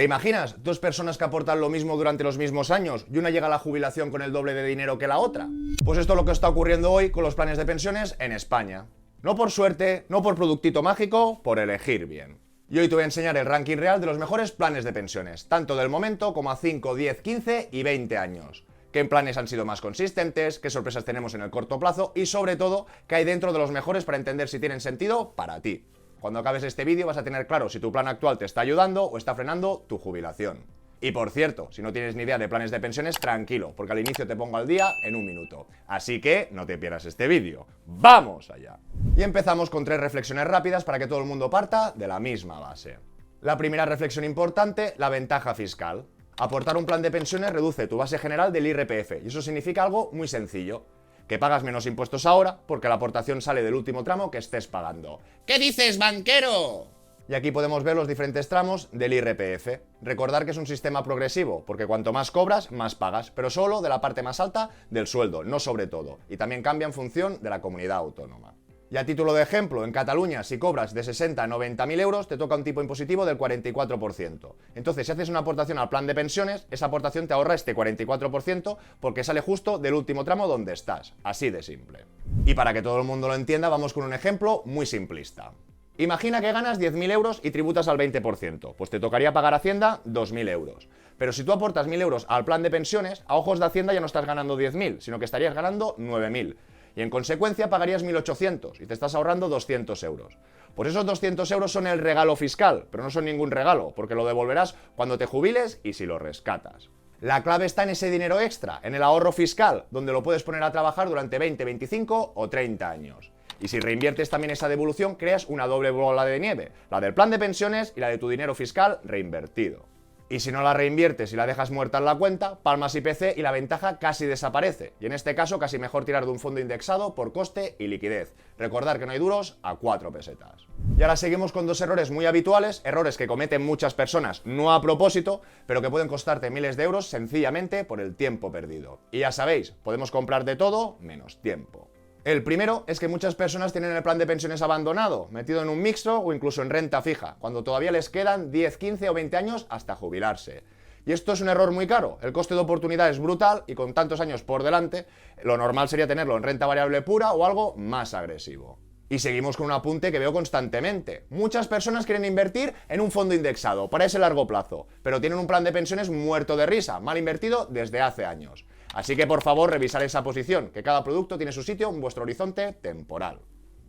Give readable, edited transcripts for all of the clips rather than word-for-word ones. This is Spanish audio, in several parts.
¿Te imaginas? Dos personas que aportan lo mismo durante los mismos años y una llega a la jubilación con el doble de dinero que la otra. Pues esto es lo que está ocurriendo hoy con los planes de pensiones en España. No por suerte, no por productito mágico, por elegir bien. Y hoy te voy a enseñar el ranking real de los mejores planes de pensiones, tanto del momento como a 5, 10, 15 y 20 años. Qué planes han sido más consistentes, qué sorpresas tenemos en el corto plazo y sobre todo, qué hay dentro de los mejores para entender si tienen sentido para ti. Cuando acabes este vídeo vas a tener claro si tu plan actual te está ayudando o está frenando tu jubilación. Y por cierto, si no tienes ni idea de planes de pensiones, tranquilo, porque al inicio te pongo al día en un minuto. Así que no te pierdas este vídeo. ¡Vamos allá! Y empezamos con 3 reflexiones rápidas para que todo el mundo parta de la misma base. La primera reflexión importante, la ventaja fiscal. Aportar un plan de pensiones reduce tu base general del IRPF, y eso significa algo muy sencillo. Que pagas menos impuestos ahora porque la aportación sale del último tramo que estés pagando. ¿Qué dices, banquero? Y aquí podemos ver los diferentes tramos del IRPF. Recordar que es un sistema progresivo, porque cuanto más cobras, más pagas, pero solo de la parte más alta del sueldo, no sobre todo. Y también cambia en función de la comunidad autónoma. Y a título de ejemplo, en Cataluña, si cobras de 60 a 90.000 euros, te toca un tipo impositivo del 44%. Entonces, si haces una aportación al plan de pensiones, esa aportación te ahorra este 44% porque sale justo del último tramo donde estás. Así de simple. Y para que todo el mundo lo entienda, vamos con un ejemplo muy simplista. Imagina que ganas 10.000 euros y tributas al 20%, pues te tocaría pagar a Hacienda 2.000 euros. Pero si tú aportas 1.000 euros al plan de pensiones, a ojos de Hacienda ya no estás ganando 10.000, sino que estarías ganando 9.000. Y en consecuencia pagarías 1.800 y te estás ahorrando 200 euros. Pues esos 200 euros son el regalo fiscal, pero no son ningún regalo, porque lo devolverás cuando te jubiles y si lo rescatas. La clave está en ese dinero extra, en el ahorro fiscal, donde lo puedes poner a trabajar durante 20, 25 o 30 años. Y si reinviertes también esa devolución, creas una doble bola de nieve, la del plan de pensiones y la de tu dinero fiscal reinvertido. Y si no la reinviertes y la dejas muerta en la cuenta, palmas IPC y la ventaja casi desaparece. Y en este caso casi mejor tirar de un fondo indexado por coste y liquidez. Recordar que no hay duros a 4 pesetas. Y ahora seguimos con 2 errores muy habituales, errores que cometen muchas personas no a propósito, pero que pueden costarte miles de euros sencillamente por el tiempo perdido. Y ya sabéis, podemos comprar de todo menos tiempo. El primero es que muchas personas tienen el plan de pensiones abandonado, metido en un mixto o incluso en renta fija, cuando todavía les quedan 10, 15 o 20 años hasta jubilarse. Y esto es un error muy caro, el coste de oportunidad es brutal y con tantos años por delante, lo normal sería tenerlo en renta variable pura o algo más agresivo. Y seguimos con un apunte que veo constantemente. Muchas personas quieren invertir en un fondo indexado para ese largo plazo, pero tienen un plan de pensiones muerto de risa, mal invertido desde hace años. Así que por favor revisar esa posición, que cada producto tiene su sitio en vuestro horizonte temporal.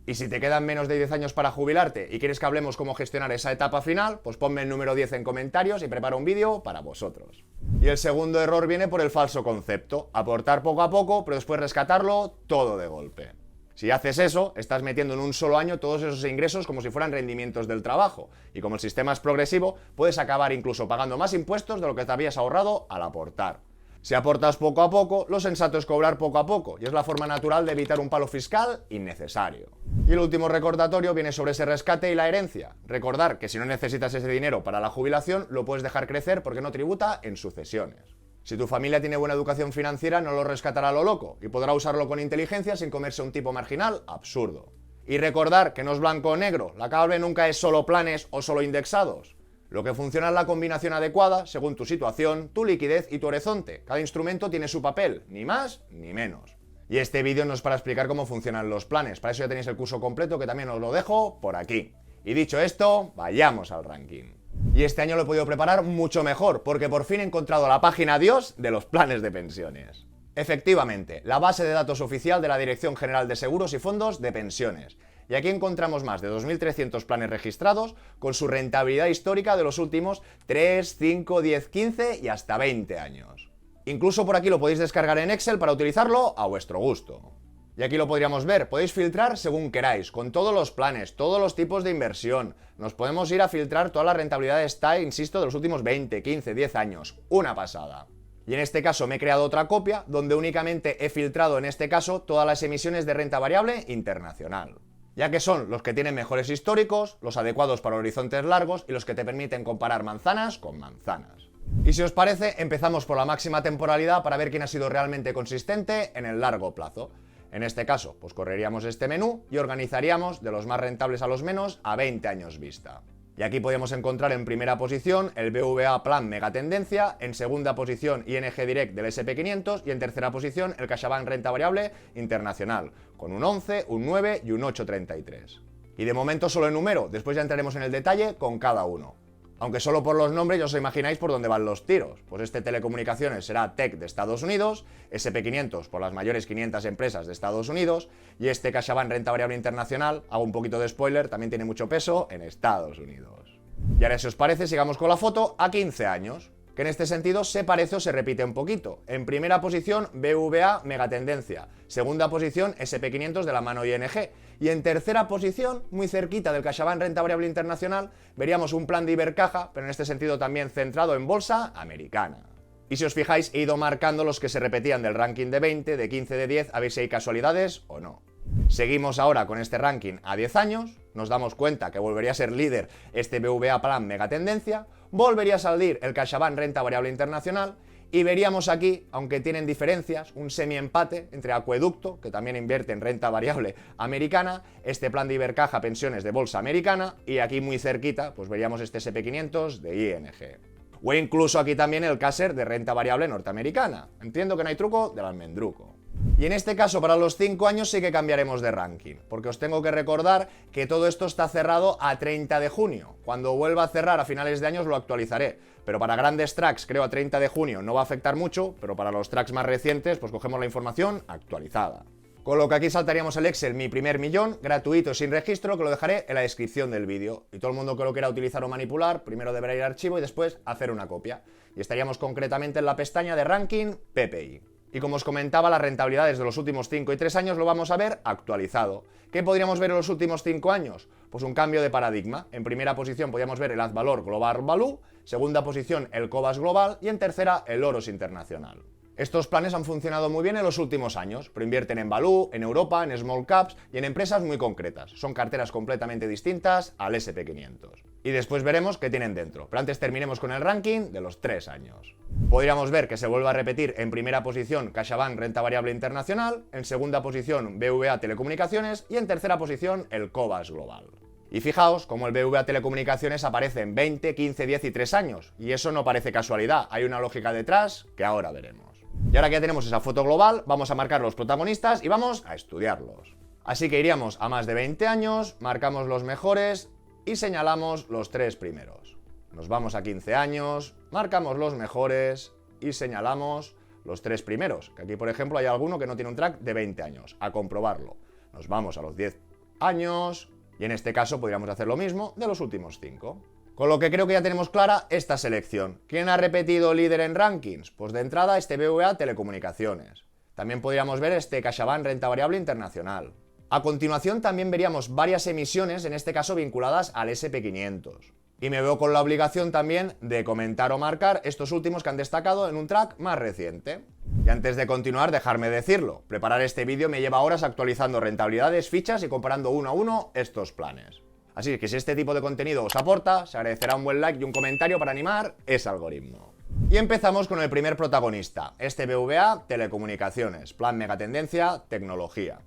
Y si te quedan menos de 10 años para jubilarte y quieres que hablemos cómo gestionar esa etapa final, pues ponme el número 10 en comentarios y prepara un vídeo para vosotros. Y el segundo error viene por el falso concepto, aportar poco a poco, pero después rescatarlo todo de golpe. Si haces eso, estás metiendo en un solo año todos esos ingresos como si fueran rendimientos del trabajo. Y como el sistema es progresivo, puedes acabar incluso pagando más impuestos de lo que te habías ahorrado al aportar. Si aportas poco a poco, lo sensato es cobrar poco a poco, y es la forma natural de evitar un palo fiscal innecesario. Y el último recordatorio viene sobre ese rescate y la herencia. Recordar que si no necesitas ese dinero para la jubilación, lo puedes dejar crecer porque no tributa en sucesiones. Si tu familia tiene buena educación financiera, no lo rescatará a lo loco, y podrá usarlo con inteligencia sin comerse un tipo marginal absurdo. Y recordar que no es blanco o negro, la clave nunca es solo planes o solo indexados. Lo que funciona es la combinación adecuada según tu situación, tu liquidez y tu horizonte. Cada instrumento tiene su papel, ni más ni menos. Y este vídeo no es para explicar cómo funcionan los planes, para eso ya tenéis el curso completo que también os lo dejo por aquí. Y dicho esto, vayamos al ranking. Y este año lo he podido preparar mucho mejor, porque por fin he encontrado la página Dios de los planes de pensiones. Efectivamente, la base de datos oficial de la Dirección General de Seguros y Fondos de Pensiones. Y aquí encontramos más de 2.300 planes registrados con su rentabilidad histórica de los últimos 3, 5, 10, 15 y hasta 20 años. Incluso por aquí lo podéis descargar en Excel para utilizarlo a vuestro gusto. Y aquí lo podríamos ver, podéis filtrar según queráis, con todos los planes, todos los tipos de inversión. Nos podemos ir a filtrar toda la rentabilidad está, insisto, de los últimos 20, 15, 10 años. Una pasada. Y en este caso me he creado otra copia donde únicamente he filtrado en este caso todas las emisiones de renta variable internacional, ya que son los que tienen mejores históricos, los adecuados para horizontes largos y los que te permiten comparar manzanas con manzanas. Y si os parece, empezamos por la máxima temporalidad para ver quién ha sido realmente consistente en el largo plazo. En este caso, pues correríamos este menú y organizaríamos de los más rentables a los menos a 20 años vista. Y aquí podemos encontrar en primera posición el BVA Plan Megatendencia, en segunda posición ING Direct del SP500 y en tercera posición el CaixaBank Renta Variable Internacional, con un 11, un 9 y un 8,33. Y de momento solo enumero, después ya entraremos en el detalle con cada uno. Aunque solo por los nombres ya os imagináis por dónde van los tiros. Pues este Telecomunicaciones será Tech de Estados Unidos, SP500 por las mayores 500 empresas de Estados Unidos y este CaixaBank Renta Variable Internacional, hago un poquito de spoiler, también tiene mucho peso en Estados Unidos. Y ahora si os parece sigamos con la foto a 15 años, que en este sentido se parece o se repite un poquito. En primera posición BVA Megatendencia, segunda posición SP500 de la mano ING y en tercera posición, muy cerquita del CaixaBank Renta Variable Internacional, veríamos un plan de Ibercaja, pero en este sentido también centrado en bolsa americana. Y si os fijáis, he ido marcando los que se repetían del ranking de 20, de 15, de 10, a ver si hay casualidades o no. Seguimos ahora con este ranking a 10 años, nos damos cuenta que volvería a ser líder este BVA Plan Megatendencia, volvería a salir el CaixaBank Renta Variable Internacional y veríamos aquí, aunque tienen diferencias, un semi-empate entre Acueducto, que también invierte en renta variable americana, este plan de Ibercaja Pensiones de bolsa americana y aquí muy cerquita pues veríamos este SP500 de ING. O incluso aquí también el Caser de renta variable norteamericana. Entiendo que no hay truco del almendruco. Y en este caso para los 5 años sí que cambiaremos de ranking, porque os tengo que recordar que todo esto está cerrado a 30 de junio. Cuando vuelva a cerrar a finales de año os lo actualizaré, pero para grandes tracks creo a 30 de junio no va a afectar mucho, pero para los tracks más recientes pues cogemos la información actualizada. Con lo que aquí saltaríamos el Excel Mi Primer Millón, gratuito sin registro, que lo dejaré en la descripción del vídeo. Y todo el mundo que lo quiera utilizar o manipular, primero deberá ir a archivo y después hacer una copia. Y estaríamos concretamente en la pestaña de ranking PPI. Y como os comentaba, las rentabilidades de los últimos 5 y 3 años lo vamos a ver actualizado. ¿Qué podríamos ver en los últimos 5 años? Pues un cambio de paradigma. En primera posición podríamos ver el Azvalor Global Value, segunda posición el Cobas Global y en tercera el Oros Internacional. Estos planes han funcionado muy bien en los últimos años, pero invierten en Value, en Europa, en Small Caps y en empresas muy concretas. Son carteras completamente distintas al SP500. Y después veremos qué tienen dentro, pero antes terminemos con el ranking de los 3 años. Podríamos ver que se vuelve a repetir en primera posición CaixaBank Renta Variable Internacional, en segunda posición BVA Telecomunicaciones y en tercera posición el Cobas Global. Y fijaos cómo el BVA Telecomunicaciones aparece en 20, 15, 10 y 3 años, y eso no parece casualidad, hay una lógica detrás que ahora veremos. Y ahora que ya tenemos esa foto global, vamos a marcar los protagonistas y vamos a estudiarlos. Así que iríamos a más de 20 años, marcamos los mejores y señalamos los 3 primeros. Nos vamos a 15 años, marcamos los mejores y señalamos los 3 primeros. Que aquí, por ejemplo, hay alguno que no tiene un track de 20 años. A comprobarlo. Nos vamos a los 10 años y en este caso podríamos hacer lo mismo de los últimos 5. Con lo que creo que ya tenemos clara esta selección. ¿Quién ha repetido líder en rankings? Pues de entrada este BVA Telecomunicaciones. También podríamos ver este CaixaBank Renta Variable Internacional. A continuación también veríamos varias emisiones, en este caso vinculadas al SP500. Y me veo con la obligación también de comentar o marcar estos últimos que han destacado en un track más reciente. Y antes de continuar, dejarme decirlo, preparar este vídeo me lleva horas actualizando rentabilidades, fichas y comparando uno a uno estos planes. Así que si este tipo de contenido os aporta, se agradecerá un buen like y un comentario para animar ese algoritmo. Y empezamos con el primer protagonista, este BVA Telecomunicaciones, Plan Megatendencia, Tecnología.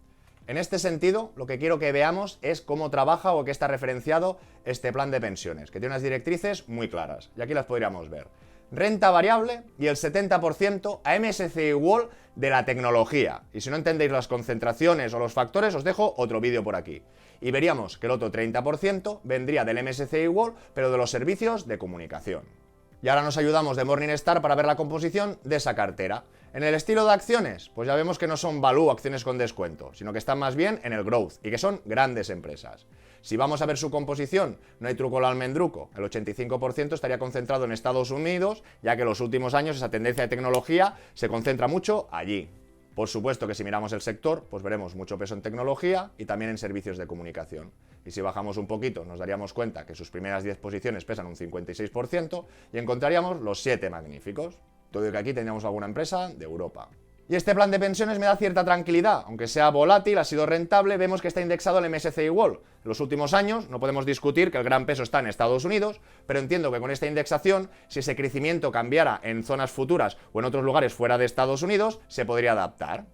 En este sentido, lo que quiero que veamos es cómo trabaja o qué está referenciado este plan de pensiones, que tiene unas directrices muy claras, y aquí las podríamos ver. Renta variable y el 70% a MSCI World de la tecnología. Y si no entendéis las concentraciones o los factores, os dejo otro vídeo por aquí. Y veríamos que el otro 30% vendría del MSCI World, pero de los servicios de comunicación. Y ahora nos ayudamos de Morningstar para ver la composición de esa cartera. En el estilo de acciones, pues ya vemos que no son value, acciones con descuento, sino que están más bien en el growth y que son grandes empresas. Si vamos a ver su composición, no hay truco al almendruco, el 85% estaría concentrado en Estados Unidos, ya que en los últimos años esa tendencia de tecnología se concentra mucho allí. Por supuesto que si miramos el sector, pues veremos mucho peso en tecnología y también en servicios de comunicación. Y si bajamos un poquito, nos daríamos cuenta que sus primeras 10 posiciones pesan un 56% y encontraríamos los 7 magníficos. Todo y que aquí tendríamos alguna empresa de Europa. Y este plan de pensiones me da cierta tranquilidad, aunque sea volátil, ha sido rentable, vemos que está indexado al MSCI World. En los últimos años no podemos discutir que el gran peso está en Estados Unidos, pero entiendo que con esta indexación, si ese crecimiento cambiara en zonas futuras o en otros lugares fuera de Estados Unidos, se podría adaptar.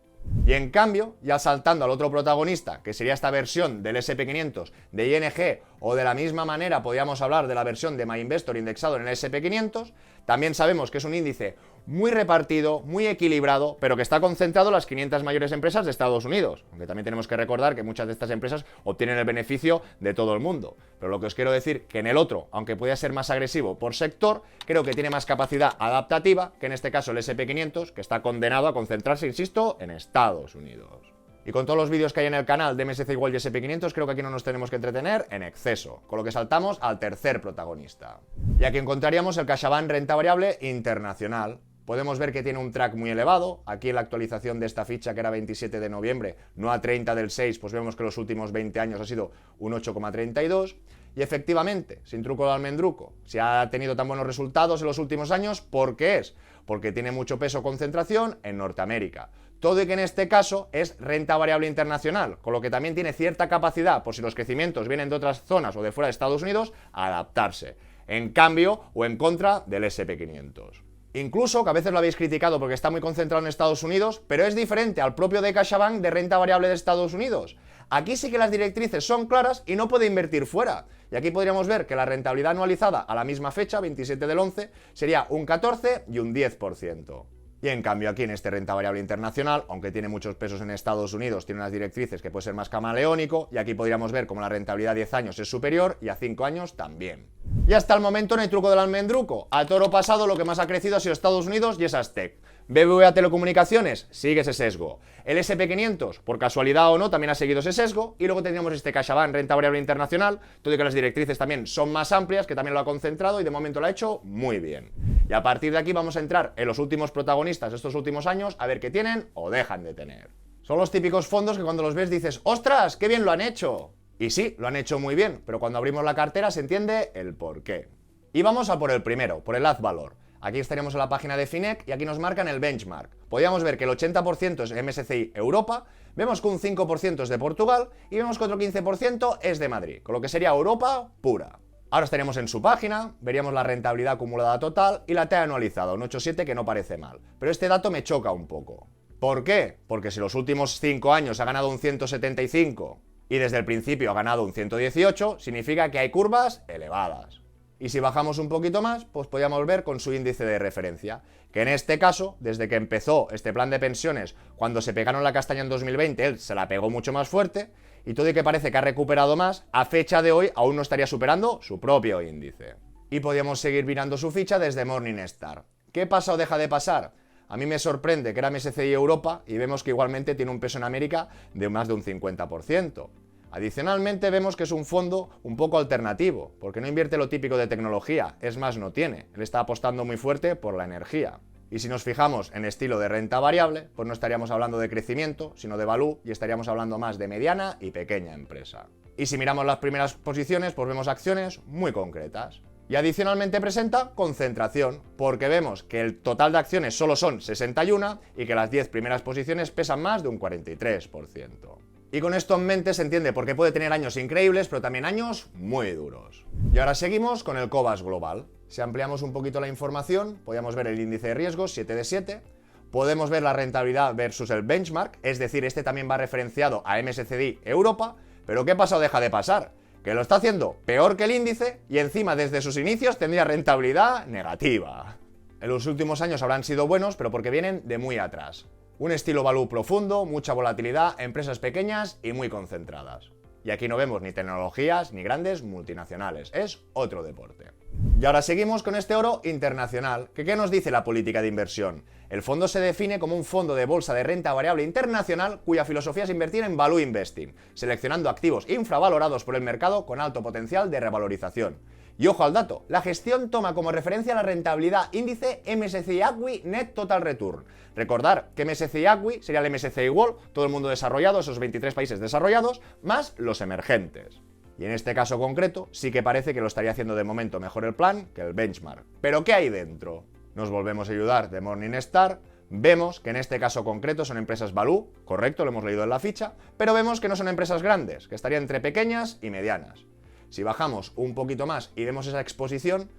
Y en cambio, ya saltando al otro protagonista, que sería esta versión del SP500 de ING O de la misma manera podríamos hablar de la versión de MyInvestor indexado en el S&P 500. También sabemos que es un índice muy repartido, muy equilibrado, pero que está concentrado en las 500 mayores empresas de Estados Unidos. Aunque también tenemos que recordar que muchas de estas empresas obtienen el beneficio de todo el mundo. Pero lo que os quiero decir que en el otro, aunque pueda ser más agresivo por sector, creo que tiene más capacidad adaptativa que en este caso el S&P 500, que está condenado a concentrarse, insisto, en Estados Unidos. Y con todos los vídeos que hay en el canal de MSCI World y S&P 500, creo que aquí no nos tenemos que entretener en exceso, con lo que saltamos al tercer protagonista. Y aquí encontraríamos el CaixaBank Renta Variable Internacional. Podemos ver que tiene un track muy elevado. Aquí en la actualización de esta ficha, que era 27 de noviembre, no a 30 del 6, pues vemos que los últimos 20 años ha sido un 8,32. Y efectivamente, sin truco de almendruco, si ha tenido tan buenos resultados en los últimos años, ¿por qué es? Porque tiene mucho peso o concentración en Norteamérica. Todo y que en este caso es renta variable internacional, con lo que también tiene cierta capacidad, por si los crecimientos vienen de otras zonas o de fuera de Estados Unidos, a adaptarse, en cambio o en contra del S&P 500. Incluso, que a veces lo habéis criticado porque está muy concentrado en Estados Unidos, pero es diferente al propio de CaixaBank de renta variable de Estados Unidos. Aquí sí que las directrices son claras y no puede invertir fuera. Y aquí podríamos ver que la rentabilidad anualizada a la misma fecha, 27 del 11, sería un 14 y un 10%. Y en cambio aquí en este renta variable internacional, aunque tiene muchos pesos en Estados Unidos, tiene unas directrices que puede ser más camaleónico, y aquí podríamos ver como la rentabilidad a 10 años es superior y a 5 años también. Y hasta el momento no hay truco del almendruco. A toro pasado lo que más ha crecido ha sido Estados Unidos y esas tech. BBVA Telecomunicaciones sigue ese sesgo. El S&P 500, por casualidad o no, también ha seguido ese sesgo. Y luego tendríamos este CaixaBank Renta Variable Internacional, todo y que las directrices también son más amplias, que también lo ha concentrado y de momento lo ha hecho muy bien. Y a partir de aquí vamos a entrar en los últimos protagonistas de estos últimos años, a ver qué tienen o dejan de tener. Son los típicos fondos que cuando los ves dices, ¡ostras, qué bien lo han hecho! Y sí, lo han hecho muy bien, pero cuando abrimos la cartera se entiende el porqué. Y vamos a por el primero, por el Azvalor. Aquí estaríamos en la página de Finec y aquí nos marcan el benchmark. Podríamos ver que el 80% es MSCI Europa, vemos que un 5% es de Portugal y vemos que otro 15% es de Madrid, con lo que sería Europa pura. Ahora estaríamos en su página, veríamos la rentabilidad acumulada total y la TEA anualizada, un 8,7 que no parece mal. Pero este dato me choca un poco. ¿Por qué? Porque si los últimos 5 años ha ganado un 175 y desde el principio ha ganado un 118, significa que hay curvas elevadas. Y si bajamos un poquito más, pues podríamos ver con su índice de referencia, que en este caso, desde que empezó este plan de pensiones, cuando se pegaron la castaña en 2020, él se la pegó mucho más fuerte, y todo y que parece que ha recuperado más, a fecha de hoy aún no estaría superando su propio índice. Y podríamos seguir mirando su ficha desde Morningstar. ¿Qué pasa o deja de pasar? A mí me sorprende que era MSCI Europa y vemos que igualmente tiene un peso en América de más de un 50%. Adicionalmente vemos que es un fondo un poco alternativo, porque no invierte lo típico de tecnología, es más, no tiene. Él está apostando muy fuerte por la energía. Y si nos fijamos en estilo de renta variable, pues no estaríamos hablando de crecimiento, sino de value, y estaríamos hablando más de mediana y pequeña empresa. Y si miramos las primeras posiciones, pues vemos acciones muy concretas. Y adicionalmente presenta concentración, porque vemos que el total de acciones solo son 61 y que las 10 primeras posiciones pesan más de un 43%. Y con esto en mente se entiende por qué puede tener años increíbles, pero también años muy duros. Y ahora seguimos con el Cobas Global. Si ampliamos un poquito la información, podemos ver el índice de riesgos, 7 de 7. Podemos ver la rentabilidad versus el benchmark, es decir, este también va referenciado a MSCI Europa. Pero ¿qué pasa o deja de pasar? Que lo está haciendo peor que el índice y encima desde sus inicios tendría rentabilidad negativa. En los últimos años habrán sido buenos, pero porque vienen de muy atrás. Un estilo value profundo, mucha volatilidad, empresas pequeñas y muy concentradas. Y aquí no vemos ni tecnologías ni grandes multinacionales, es otro deporte. Y ahora seguimos con este oro internacional. ¿Qué nos dice la política de inversión? El fondo se define como un fondo de bolsa de renta variable internacional cuya filosofía es invertir en value investing, seleccionando activos infravalorados por el mercado con alto potencial de revalorización. Y ojo al dato, la gestión toma como referencia la rentabilidad índice MSCI ACWI Net Total Return. Recordar que MSCI ACWI sería el MSCI World, todo el mundo desarrollado, esos 23 países desarrollados, más los emergentes. Y en este caso concreto, sí que parece que lo estaría haciendo de momento mejor el plan que el benchmark. ¿Pero qué hay dentro? Nos volvemos a ayudar de Morningstar. Vemos que en este caso concreto son empresas value, correcto, lo hemos leído en la ficha, pero vemos que no son empresas grandes, que estarían entre pequeñas y medianas. Si bajamos un poquito más y vemos esa exposición,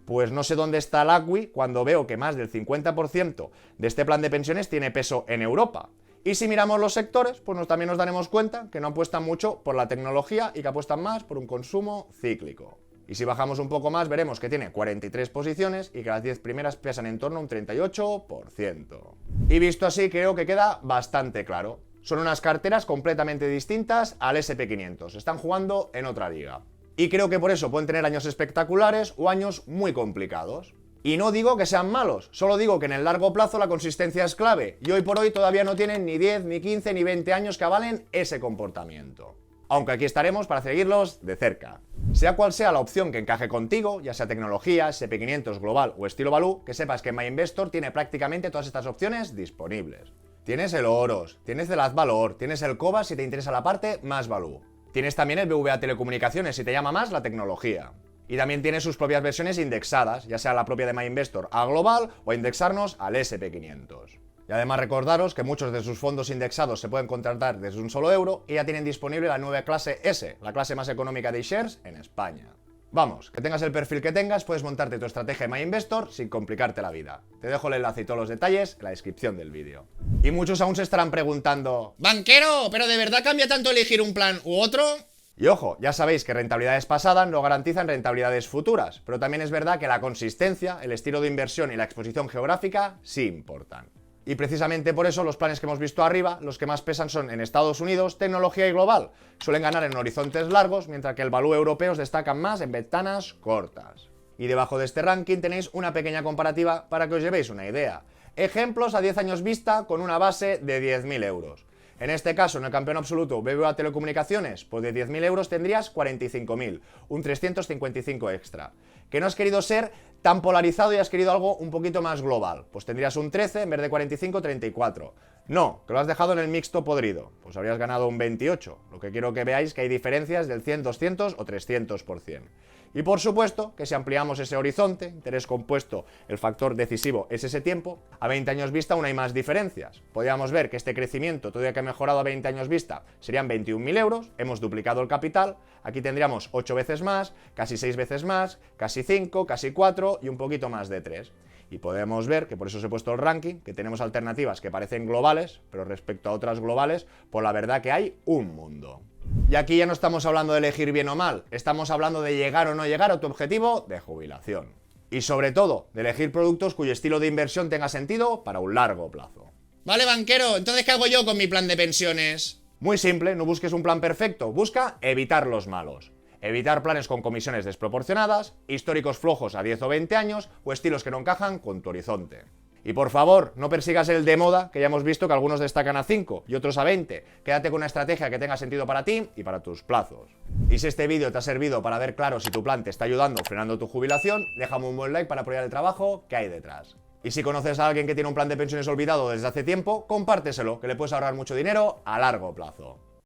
pues no sé dónde está el ACWI cuando veo que más del 50% de este plan de pensiones tiene peso en Europa. Y si miramos los sectores, pues también nos daremos cuenta que no apuestan mucho por la tecnología y que apuestan más por un consumo cíclico. Y si bajamos un poco más, veremos que tiene 43 posiciones y que las 10 primeras pesan en torno a un 38%. Y visto así, creo que queda bastante claro. Son unas carteras completamente distintas al SP500. Están jugando en otra liga. Y creo que por eso pueden tener años espectaculares o años muy complicados. Y no digo que sean malos, solo digo que en el largo plazo la consistencia es clave. Y hoy por hoy todavía no tienen ni 10, ni 15, ni 20 años que avalen ese comportamiento. Aunque aquí estaremos para seguirlos de cerca. Sea cual sea la opción que encaje contigo, ya sea tecnología, SP500, global o estilo value, que sepas que MyInvestor tiene prácticamente todas estas opciones disponibles. Tienes el Oros, tienes el Azvalor, tienes el Cobas si te interesa la parte más value. Tienes también el BVA Telecomunicaciones si te llama más la tecnología. Y también tiene sus propias versiones indexadas, ya sea la propia de MyInvestor a global o a indexarnos al SP500. Y además recordaros que muchos de sus fondos indexados se pueden contratar desde un solo euro y ya tienen disponible la nueva clase S, la clase más económica de shares en España. Vamos, que tengas el perfil que tengas, puedes montarte tu estrategia de MyInvestor sin complicarte la vida. Te dejo el enlace y todos los detalles en la descripción del vídeo. Y muchos aún se estarán preguntando: ¡Banquero! ¿Pero de verdad cambia tanto elegir un plan u otro? Y ojo, ya sabéis que rentabilidades pasadas no garantizan rentabilidades futuras, pero también es verdad que la consistencia, el estilo de inversión y la exposición geográfica sí importan. Y precisamente por eso los planes que hemos visto arriba, los que más pesan son en Estados Unidos, tecnología y global. Suelen ganar en horizontes largos, mientras que el value europeos destacan más en ventanas cortas. Y debajo de este ranking tenéis una pequeña comparativa para que os llevéis una idea. Ejemplos a 10 años vista con una base de 10.000 euros. En este caso, en el campeón absoluto BBVA Telecomunicaciones, pues de 10.000 euros tendrías 45.000, un 355 extra. Que no has querido ser tan polarizado y has querido algo un poquito más global, pues tendrías un 13 en vez de 45, 34. No, que lo has dejado en el mixto podrido, pues habrías ganado un 28, lo que quiero que veáis que hay diferencias del 100, 200 o 300%. Y por supuesto que si ampliamos ese horizonte, interés compuesto, el factor decisivo es ese tiempo, a 20 años vista aún hay más diferencias. Podríamos ver que este crecimiento, todavía que ha mejorado a 20 años vista, serían 21.000 euros, hemos duplicado el capital, aquí tendríamos 8 veces más, casi 6 veces más, casi 5, casi 4 y un poquito más de 3. Y podemos ver que por eso os he puesto el ranking, que tenemos alternativas que parecen globales, pero respecto a otras globales, pues la verdad que hay un mundo. Y aquí ya no estamos hablando de elegir bien o mal, estamos hablando de llegar o no llegar a tu objetivo de jubilación. Y sobre todo, de elegir productos cuyo estilo de inversión tenga sentido para un largo plazo. Vale, banquero, entonces ¿qué hago yo con mi plan de pensiones? Muy simple, no busques un plan perfecto, busca evitar los malos. Evitar planes con comisiones desproporcionadas, históricos flojos a 10 o 20 años o estilos que no encajan con tu horizonte. Y por favor, no persigas el de moda, que ya hemos visto que algunos destacan a 5 y otros a 20. Quédate con una estrategia que tenga sentido para ti y para tus plazos. Y si este vídeo te ha servido para ver claro si tu plan te está ayudando frenando tu jubilación, déjame un buen like para apoyar el trabajo que hay detrás. Y si conoces a alguien que tiene un plan de pensiones olvidado desde hace tiempo, compárteselo, que le puedes ahorrar mucho dinero a largo plazo.